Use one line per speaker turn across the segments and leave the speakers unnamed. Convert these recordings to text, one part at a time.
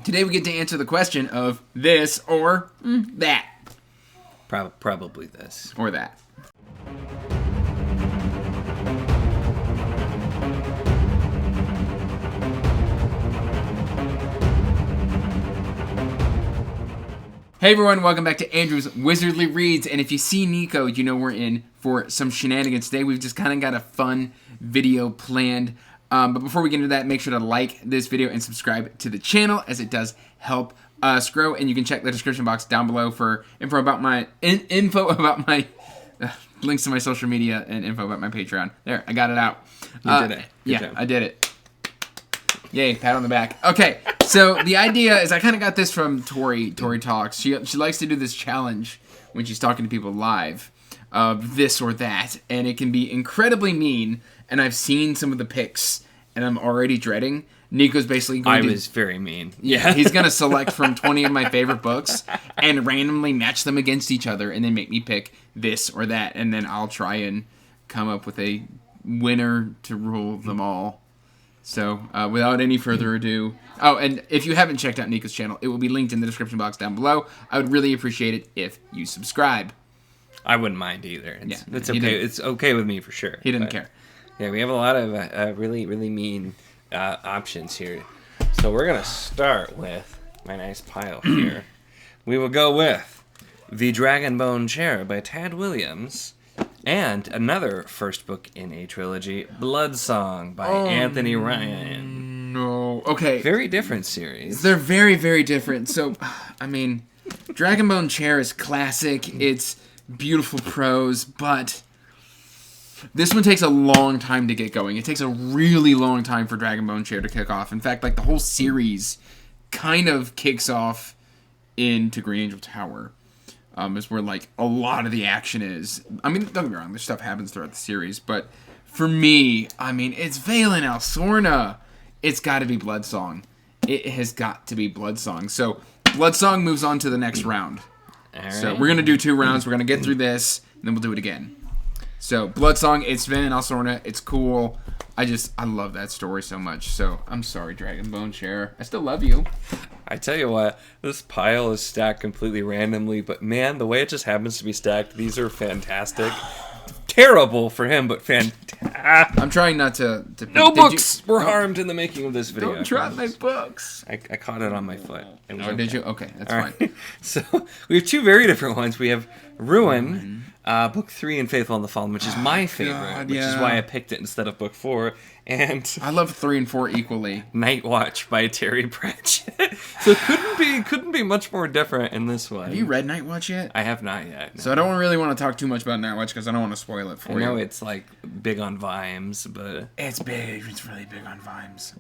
Today we get to answer the question of this or that.
Probably this.
Or that. Hey everyone, welcome back to Andrew's Wizardly Reads, and if you see Nico, you know we're in for some shenanigans today. We've just kind of got a fun video planned, but before we get into that, make sure to like this video and subscribe to the channel, as it does help us grow, and you can check the description box down below for info about my, links to my social media and info about my Patreon. There, I got it out.
You did it. Good job.
I did it. Yay, pat on the back. Okay, so the idea is I kind of got this from Tori Talks. She likes to do this challenge when she's talking to people live of this or that, and it can be incredibly mean, and I've seen some of the picks, and I'm already dreading. Nico's basically going
was very mean.
Yeah, he's going to select from 20 of my favorite books and randomly match them against each other and then make me pick this or that, and then I'll try and come up with a winner to rule them all. So, without any further ado... Oh, and if you haven't checked out Nico's channel, it will be linked in the description box down below. I would really appreciate it if you subscribe.
I wouldn't mind either. It's okay.
Didn't.
It's okay with me for sure.
He didn't care.
Yeah, we have a lot of really mean options here. So we're going to start with my nice pile here. We will go with The Dragonbone Chair by Tad Williams. And another first book in a trilogy, Bloodsong by Anthony Ryan.
No. Okay.
Very different series.
They're very, very different. So, I mean, Dragonbone Chair is classic. It's beautiful prose, but this one takes a long time to get going. It takes a really long time for Dragonbone Chair to kick off. In fact, like, the whole series kind of kicks off into Green Angel Tower. Is where, like, a lot of the action is. I mean, don't get me wrong, this stuff happens throughout the series, but for me, I mean, it's Valen Alsorna. It's got to be Bloodsong. It has got to be Bloodsong. So, Bloodsong moves on to the next round.
All right.
So, we're going to do 2 rounds. We're going to get through this, and then we'll do it again. So, Bloodsong, it's Valen Alsorna. It's cool. I love that story so much. So, I'm sorry, Dragonbone Chair. I still love you.
I tell you what, this pile is stacked completely randomly, but man, the way it just happens to be stacked, these are fantastic. Terrible for him, but fantastic.
I'm trying not to
no books were harmed in the making of this video.
Don't drop my books.
I caught it on my foot. It was
okay. Did you? Okay, that's fine.
Right. So we have 2 very different ones. We have Ruin, book 3 in Faithful and the Fallen, which is my favorite, which is why I picked it instead of book 4. And
I love 3 and 4 equally.
Nightwatch by Terry Pratchett. So couldn't be much more different in this one.
Have you read Nightwatch yet?
I have not yet. No.
So I don't really want to talk too much about Nightwatch because I don't want to spoil it for you.
I know it's like big on vibes, but
it's big. It's really big on vibes.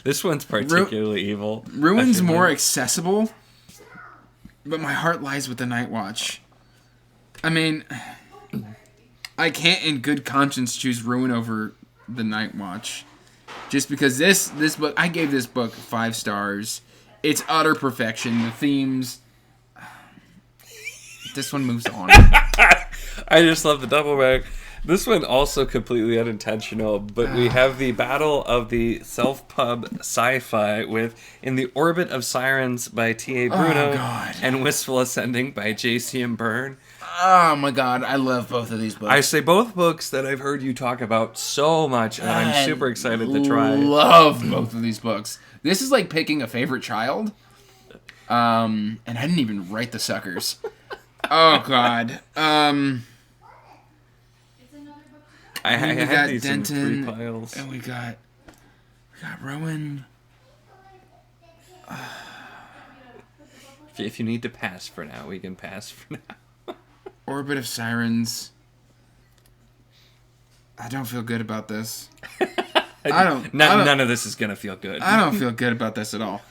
This one's particularly evil.
Ruin's more accessible, but my heart lies with the Nightwatch. I mean, I can't in good conscience choose Ruin over the Nightwatch. Just because this book, I gave this book 5 stars. It's utter perfection. The themes. This one moves on.
I just love the double back. This one also completely unintentional, but we have the battle of the self-pub sci-fi with In the Orbit of Sirens by T.A. Bruno and Wistful Ascending by J.C.M. Byrne.
Oh my god, I love both of these books.
I say both books that I've heard you talk about so much, and I'm super excited to try.
I love both of these books. This is like picking a favorite child. And I didn't even write the suckers. Oh god.
I
we
had
got
these
Denton,
in 3 piles.
And we got Rowan.
If you need to pass for now, we can pass for now.
Orbit of Sirens. I don't feel good about this.
None of this is gonna feel good.
I don't feel good about this at all.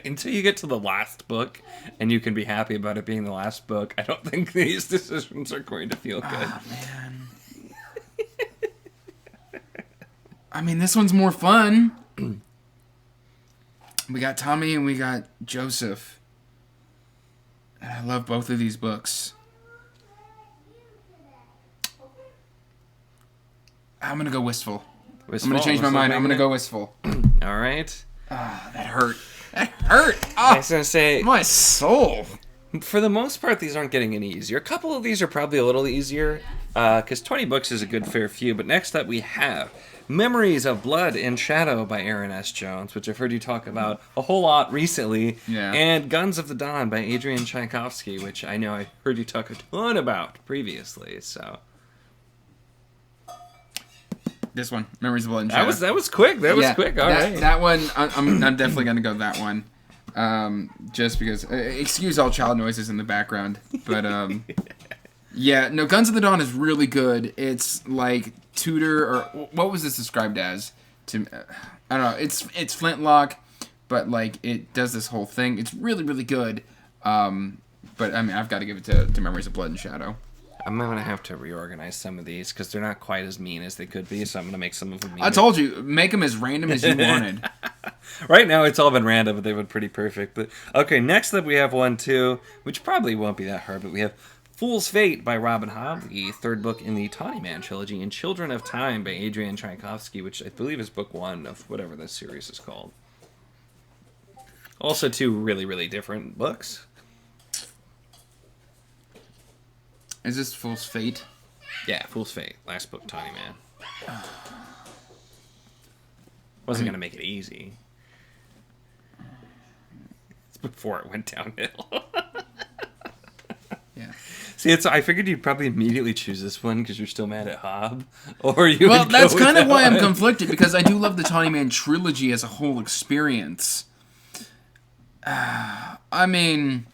Until you get to the last book, and you can be happy about it being the last book, I don't think these decisions are going to feel good.
Oh, man. I mean, this one's more fun. We got Tommy and we got Joseph. And I love both of these books. I'm going to go Wistful. I'm gonna change my mind. I'm gonna go wistful.
All right.
That hurt. That hurt.
I was gonna say,
my soul.
for the most part, these aren't getting any easier. A couple of these are probably a little easier, because 20 books is a good fair few. But next up we have Memories of Blood and Shadow by Aaron S. Jones, which I've heard you talk about a whole lot recently.
Yeah.
And Guns of the Dawn by Adrian Tchaikovsky, which I know I heard you talk a ton about previously. So
this one, Memories of Blood and Shadow.
That was quick. That was quick. All right.
That one, I'm definitely gonna go that one. Just because, excuse all child noises in the background, but yeah, no, Guns of the Dawn is really good. It's like Tudor, or what was this described as? I don't know. It's Flintlock, but like it does this whole thing. It's really really good. But I mean, I've got to give it to Memories of Blood and Shadow.
I'm going to have to reorganize some of these because they're not quite as mean as they could be, so I'm going to make some of them mean.
I told you, make them as random as you wanted.
Right now, it's all been random, but they've been pretty perfect. But okay, next up we have one, too, which probably won't be that hard, but we have Fool's Fate by Robin Hobb, the third book in the Tawny Man trilogy, and Children of Time by Adrian Tchaikovsky, which I believe is book one of whatever this series is called. Also two really, really different books.
Is this Fool's Fate?
Yeah, Fool's Fate. Last book, Tawny Man. Wasn't going to make it easy. It's before it went downhill.
Yeah.
See, I figured you'd probably immediately choose this one because you're still mad at Hobb. Or you
Well,
would go
that's
with
kind of
that
why I'm
one.
conflicted, because I do love the Tawny Man trilogy as a whole experience. I mean,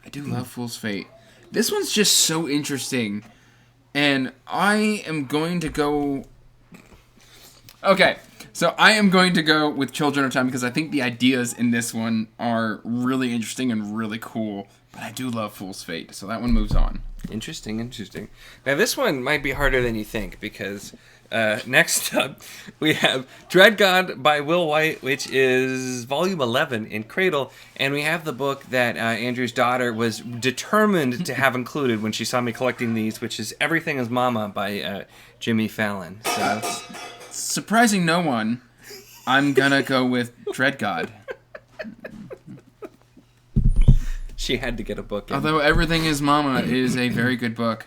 I do love Fool's Fate. This one's just so interesting, and I am going to go... Okay, so I am going to go with Children of Time because I think the ideas in this one are really interesting and really cool, but I do love Fool's Fate, so that one moves on.
Interesting. Now, this one might be harder than you think because next up we have Dread God by Will White, which is volume 11 in Cradle, and we have the book that Andrew's daughter was determined to have included when she saw me collecting these, which is Everything is Mama by Jimmy Fallon. So,
surprising no one, I'm gonna go with Dread God.
she had to get a book in.
Although Everything is Mama is a very good book.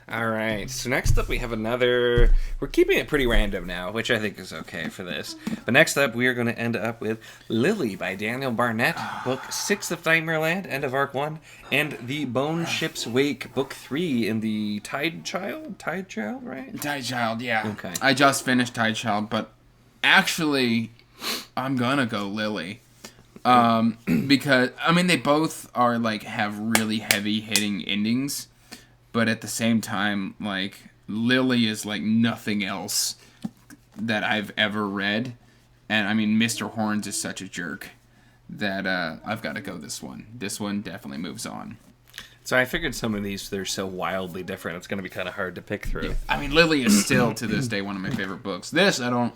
All right, so next up we have another... We're keeping it pretty random now, which I think is okay for this. But next up we are going to end up with Lily by Daniel Barnett, book 6 of Nightmareland, end of arc 1, and The Bone Ship's Wake, book 3 in the Tide Child, right?
Tide Child, yeah.
Okay.
I just finished Tide Child, but actually, I'm gonna go Lily. Because, I mean, they both are, like, have really heavy-hitting endings. But at the same time, like, Lily is like nothing else that I've ever read. And, I mean, Mr. Horns is such a jerk that I've got to go this one. This one definitely moves on.
So I figured some of these, they're so wildly different, it's going to be kind of hard to pick through.
Yeah. I mean, Lily is still, to this day, one of my favorite books. This, I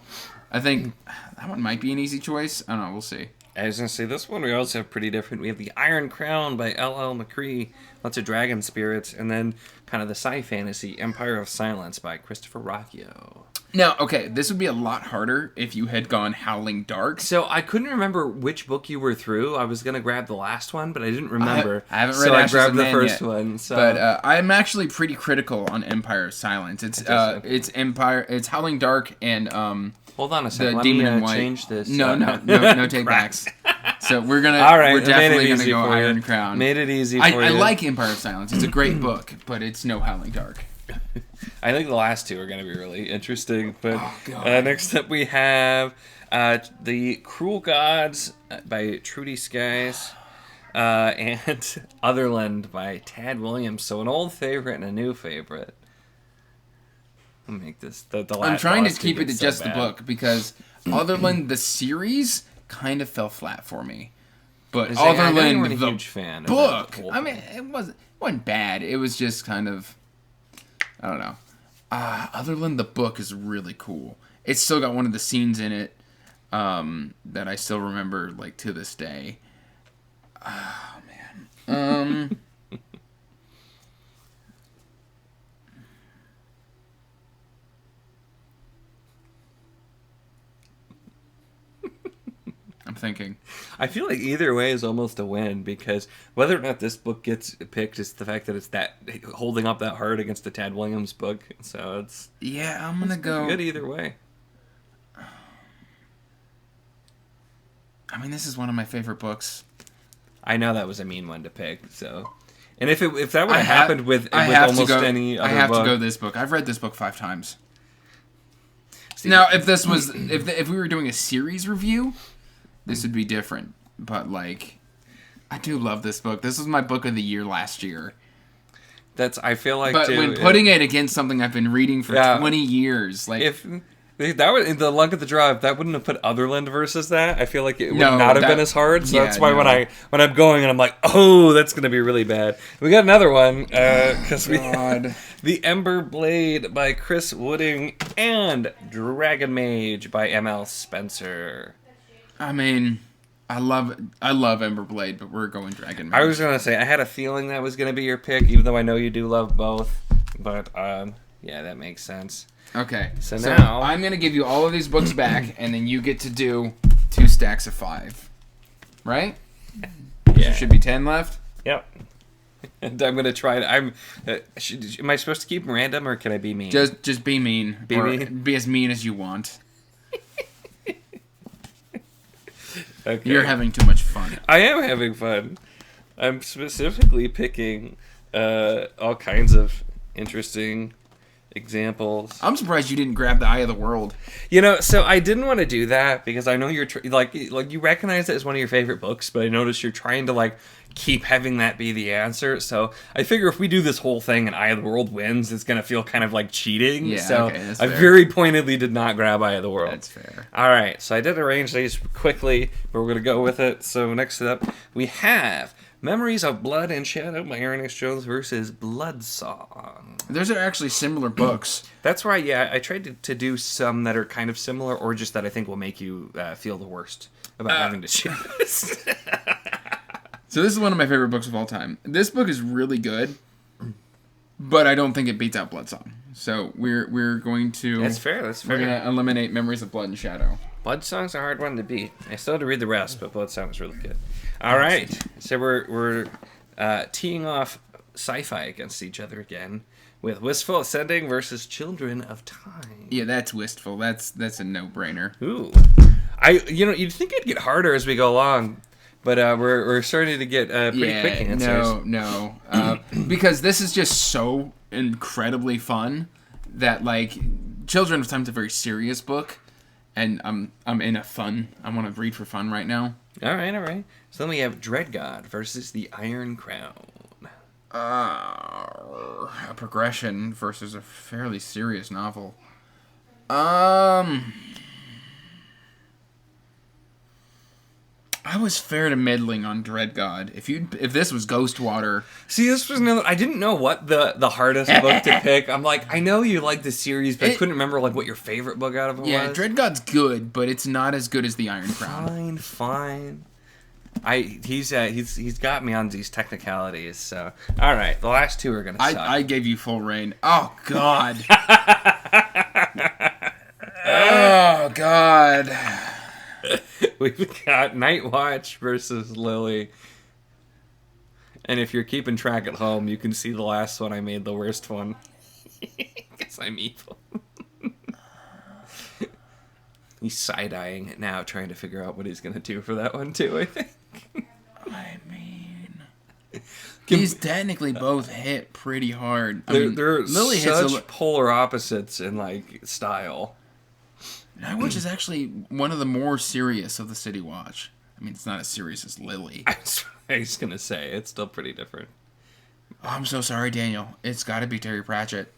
think that one might be an easy choice. I don't know, we'll see.
I was going to say, this one we also have pretty different. We have The Iron Crown by L.L. McCree, lots of dragon spirits, and then kind of the sci-fantasy Empire of Silence by Christopher Rocchio.
Now, okay, this would be a lot harder if you had gone Howling Dark.
So I couldn't remember which book you were through. I was going to grab the last one, but I didn't remember.
I haven't read
so
Ashes
I grabbed
of
the
Man
first
yet.
one. So.
But I'm actually pretty critical on Empire of Silence. It's Empire. It's Howling Dark and
Hold on a
the
second. Let
Demon
me
in White.
change this.
No take backs. So we're definitely gonna go Iron Crown.
Made it easy for you.
I like Empire of Silence. It's a great book, but it's no Howling Dark.
I think the last two are going to be really interesting. But
God.
Next up we have The Cruel Gods by Trudy Skies and Otherland by Tad Williams. So an old favorite and a new favorite. I'll make this the last.
I'm trying to
two
keep it
get
to
so
just
bad.
the book because Otherland the series kind of fell flat for me. But
I know you weren't
Otherland
a
the
huge fan of
book,
that whole
I mean, it wasn't bad. It was just kind of, I don't know. Otherland the book is really cool. It's still got one of the scenes in it that I still remember, like, to this day. Oh, man. thinking.
I feel like either way is almost a win, because whether or not this book gets picked is the fact that it's that holding up that hard against the Tad Williams book. So it's
I'm gonna go
good either way.
I mean, this is one of my favorite books.
I know that was a mean one to pick. So, and if that would have happened with almost any other book,
I have to go this book. I've read this book 5 times. Now, if this was if we were doing a series review, this would be different. But like, I do love this book. This was my book of the year last year.
I feel like,
but when putting it against something I've been reading for 20 years, like
if that was the luck of the draw, if that wouldn't have put Otherland versus that, I feel like it would not have been as hard. So that's why when I'm going and I'm like, oh, that's gonna be really bad. We got another one because we had The Ember Blade by Chris Wooding and Dragon Mage by M.L. Spencer.
I mean, I love Ember Blade, but we're going Dragon Mage.
I was gonna say I had a feeling that was gonna be your pick, even though I know you do love both. But yeah, that makes sense.
Okay,
so now
I'm gonna give you all of these books back, and then you get to do 2 stacks of 5, right?
Yeah,
there should be 10 left.
Yep. And I'm gonna try. Am I supposed to keep them random, or can I be mean?
Just be mean.
Be mean.
Be as mean as you want.
Okay.
You're having too much fun.
I am having fun. I'm specifically picking all kinds of interesting examples.
I'm surprised you didn't grab the Eye of the World.
You know, so I didn't want to do that because I know you're like you recognize it as one of your favorite books, but I noticed you're trying to like keep having that be the answer. So I figure if we do this whole thing and Eye of the World wins, it's gonna feel kind of like cheating.
Yeah,
so
okay, that's
I
fair.
very pointedly did not grab Eye of the World.
That's fair.
All right, so I did arrange these quickly, but we're gonna go with it. So next up, we have Memories of Blood and Shadow by Ernest Jones versus Blood Song.
Those are actually similar books.
That's right, yeah. I tried to do some that are kind of similar, or just that I think will make you feel the worst about having to choose.
So this is one of my favorite books of all time. This book is really good, but I don't think it beats out Blood Song. So we're going to...
That's fair, that's fair.
We're going to eliminate Memories of Blood and Shadow.
Blood Song's a hard one to beat. I still had to read the rest, but Blood Song was really good. All right, so we're teeing off sci-fi against each other again with Wistful Ascending versus Children of Time.
Yeah, that's Wistful. That's a no-brainer.
Ooh, you'd think it'd get harder as we go along, but we're starting to get pretty quick answers.
No, because this is just so incredibly fun that like Children of Time's a very serious book, and I'm in a fun. I want to read for fun right now.
All right. So then we have Dread God versus the Iron Crown.
A progression versus a fairly serious novel. I was fair to middling on Dread God. If this was Ghostwater...
See, this was I didn't know what the hardest book to pick. I'm like, I know you like the series, but I couldn't remember like what your favorite book out of it was.
Yeah, Dread God's good, but it's not as good as the Iron Crown.
Fine. He's got me on these technicalities. So all right, the last two are gonna suck.
I gave you full reign. Oh God. Oh God.
We've got Nightwatch versus Lily. And if you're keeping track at home, you can see the last one I made the worst one. Because I'm evil. He's side-eyeing it now, trying to figure out what he's going to do for that one, too, I think.
I mean... These technically both hit pretty hard.
They're Lily such polar opposites in, like, style.
Nightwatch is actually one of the more serious of the City Watch. I mean, it's not as serious as Lily.
I was going to say, it's still pretty different.
Oh, I'm so sorry, Daniel. It's got to be Terry Pratchett.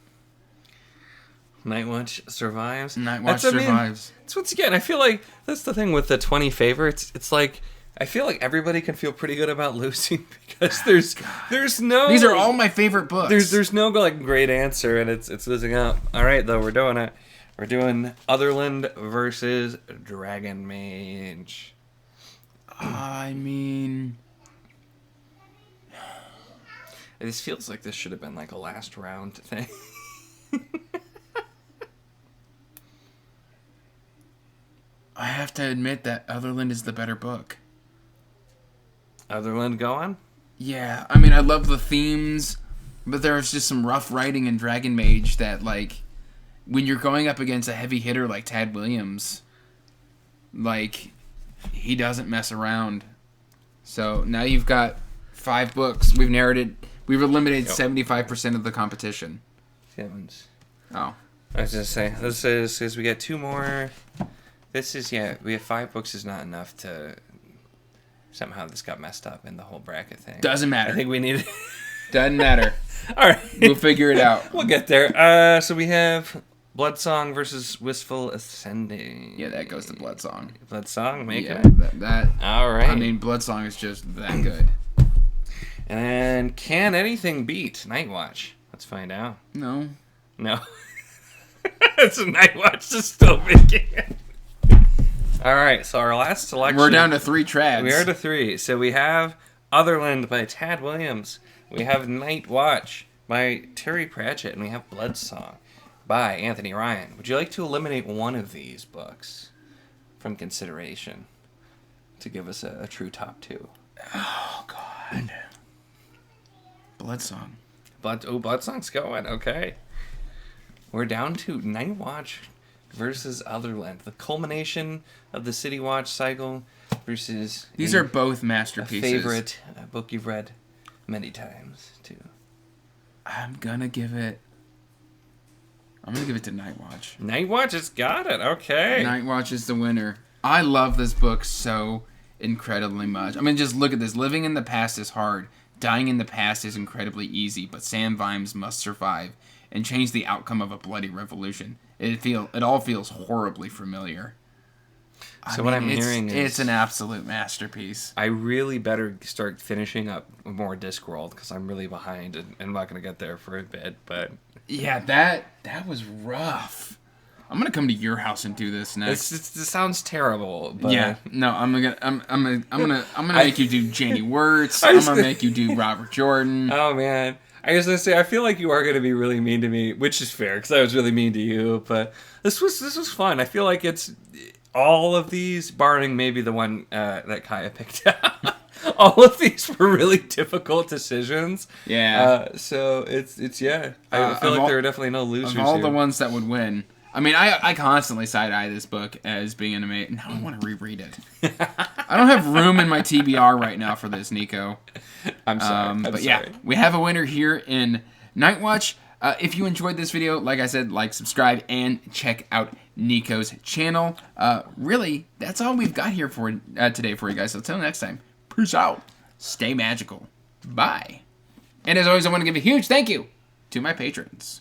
Nightwatch survives.
Nightwatch survives.
It's once again, I feel like that's the thing with the 20 favorites. It's like I feel like everybody can feel pretty good about losing because there's no.
These are all my favorite books.
There's no like great answer, and it's losing out. All right, though, we're doing it. We're doing Otherland versus Dragon Mage.
I mean,
this feels like this should have been like a last round thing.
I have to admit that Otherland is the better book.
Otherland go on?
Yeah, I mean, I love the themes, but there's just some rough writing in Dragon Mage that, like, when you're going up against a heavy hitter like Tad Williams, like, he doesn't mess around. So now you've got 5 books. We've eliminated 75% of the competition. Oh.
I was just saying, this is we got 2 more. This is, we have 5 books is not enough to... Somehow this got messed up in the whole bracket thing.
Doesn't matter.
I think we need...
Doesn't matter.
All right.
We'll figure it out.
We'll get there. So we have Bloodsong versus Wistful Ascending.
Yeah, that goes to Bloodsong.
Bloodsong, make it.
That.
All right.
I mean, Bloodsong is just that good.
And can anything beat Nightwatch? Let's find out.
No.
It's a Nightwatch is still making it. All right, so our last selection.
We're down to 3 trads.
We are to 3. So we have Otherland by Tad Williams. We have Nightwatch by Terry Pratchett. And we have Bloodsong by Anthony Ryan. Would you like to eliminate one of these books from consideration to give us a true top 2?
Oh, God. Bloodsong.
Bloodsong's going. Okay. We're down to Nightwatch versus Otherland. The culmination of the City Watch cycle versus...
These are both masterpieces.
A favorite book you've read many times, too.
I'm going to give it to Nightwatch.
Nightwatch has got it. Okay.
Nightwatch is the winner. I love this book so incredibly much. I mean, just look at this. Living in the past is hard. Dying in the past is incredibly easy, but Sam Vimes must survive and change the outcome of a bloody revolution. It all feels horribly familiar.
So what I'm hearing is...
It's an absolute masterpiece.
I really better start finishing up more Discworld, because I'm really behind, and I'm not going to get there for a bit, but...
Yeah, that was rough. I'm gonna come to your house and do this next.
This sounds terrible, but...
Yeah, no, I'm gonna make you do Janie Wirtz. I'm gonna make you do Robert Jordan.
Oh, man. I was gonna say, I feel like you are gonna be really mean to me, which is fair because I was really mean to you. But this was fun. I feel like it's all of these, barring maybe the one that Kaya picked out. All of these were really difficult decisions.
Yeah.
So it's I feel like there are definitely no losers.
Of all
here.
The ones that would win. I mean, I constantly side-eye this book as being an amazing... Now I want to reread it. I don't have room in my TBR right now for this, Nico.
I'm sorry.
Yeah, we have a winner here in Nightwatch. If you enjoyed this video, like I said, subscribe, and check out Nico's channel. Really, that's all we've got here for today for you guys. So until next time, peace out. Stay magical. Bye. And as always, I want to give a huge thank you to my patrons.